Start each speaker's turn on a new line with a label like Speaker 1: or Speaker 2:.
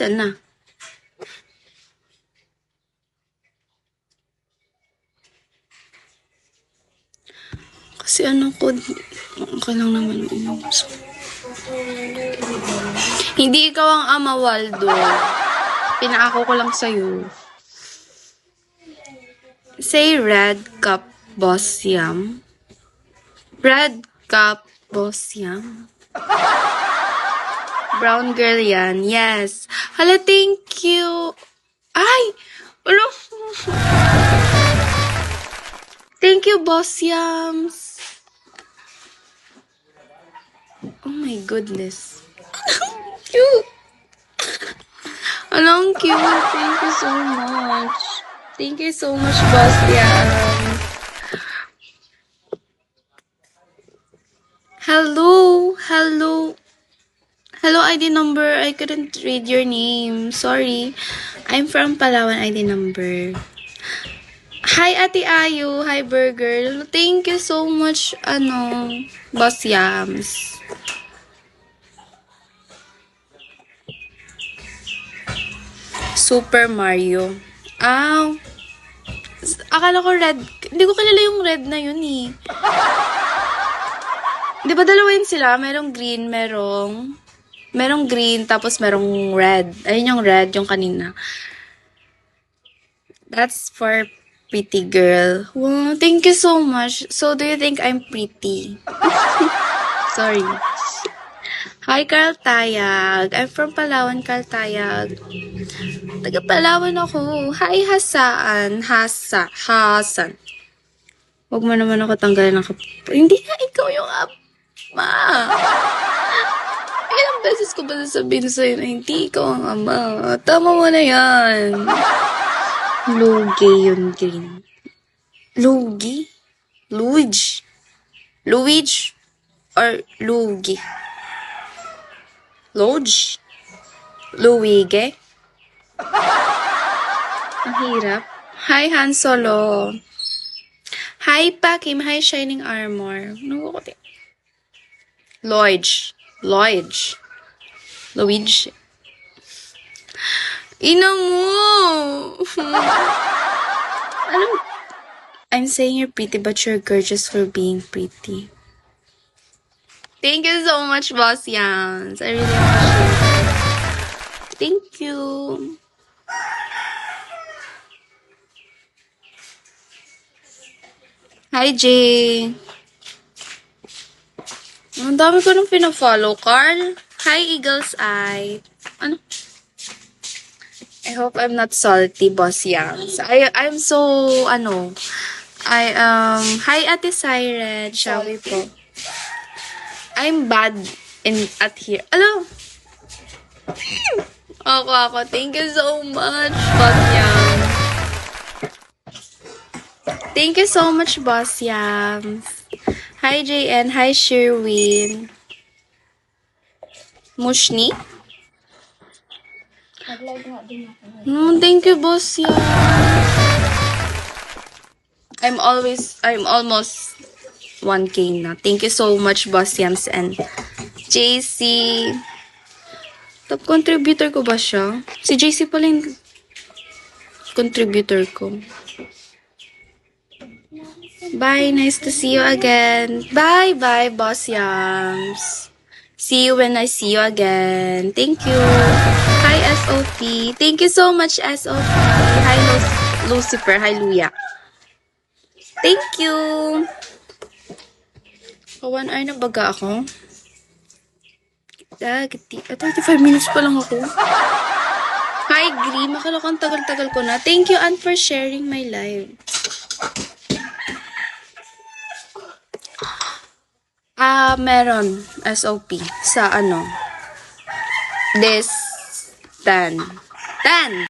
Speaker 1: Saan na? Kasi ano ko, okay lang naman yun. Hindi ikaw ang ama, Waldo. Pinaako ko lang sa'yo. Say red cup, boss yam. Red cup, boss yam. Brown girl yan. Yes. Hala, thank you. Ay! Ano? Thank you, boss yams. Oh my goodness. Cute. Anong cute. Thank you so much. Thank you so much, boss yams. Hello. Hello. Hello, ID number. I couldn't read your name. Sorry. I'm from Palawan ID number. Hi, Ate Ayu. Hi, Burger. Thank you so much, Boss Yams. Super Mario. Akala ko red. Hindi ko kilala yung red na yun eh. Di ba dalawa yun sila? Merong green, tapos merong red. Ayun yung red, yung kanina. That's for pretty girl. Wow, thank you so much. So, do you think I'm pretty? Sorry. Hi, Carl Tayag. I'm from Palawan, Carl Tayag. Taga Palawan ako. Hi, Hasan. Hasan. Huwag mo naman ako tanggalin ng Hindi nga ikaw yung ama. Ilang beses ko ba sasabihin sa'yo na hindi ikaw ang ama? Tama mo na yan. Lugi yun, green. Lugi? Luigi? Or Lugi? Luigi? Luigi? Ang hirap. Hi, Han Solo. Hi, Pakim. Hi, Shining Armor. Luigi. Ina mo! I'm saying you're pretty, but you're gorgeous for being pretty. Thank you so much, Boss Yans. I really appreciate it. Thank you. Hi, Jay. Ang dami ko nang pina-follow, Carl. Hi, Eagle's Eye. Ano? I hope I'm not salty, Boss Yams. I'm so, hi, Ate Siren. Shall we po? I'm bad at here. Hello. Ako. Thank you so much, Boss Yams. Thank you so much, Boss Yams. Hi, JN. Hi, Sherwin. Mushni? Thank you, Boss Yams. I'm almost 1K na. Thank you so much, Boss Yams and JC. Top contributor ko ba siya? Si JC pala yung contributor ko. Bye. Nice to see you again. Bye, Boss Yams. See you when I see you again. Thank you. Hi, SOP. Thank you so much, SOP. Hi, Lucifer. Hi, Luya. Thank you. 1 hour na baga ako. 35 minutes pa lang ako. Hi, Grim. Akala ko ang tagal-tagal ko na. Thank you, Ann, for sharing my live. Meron SOP sa this 10.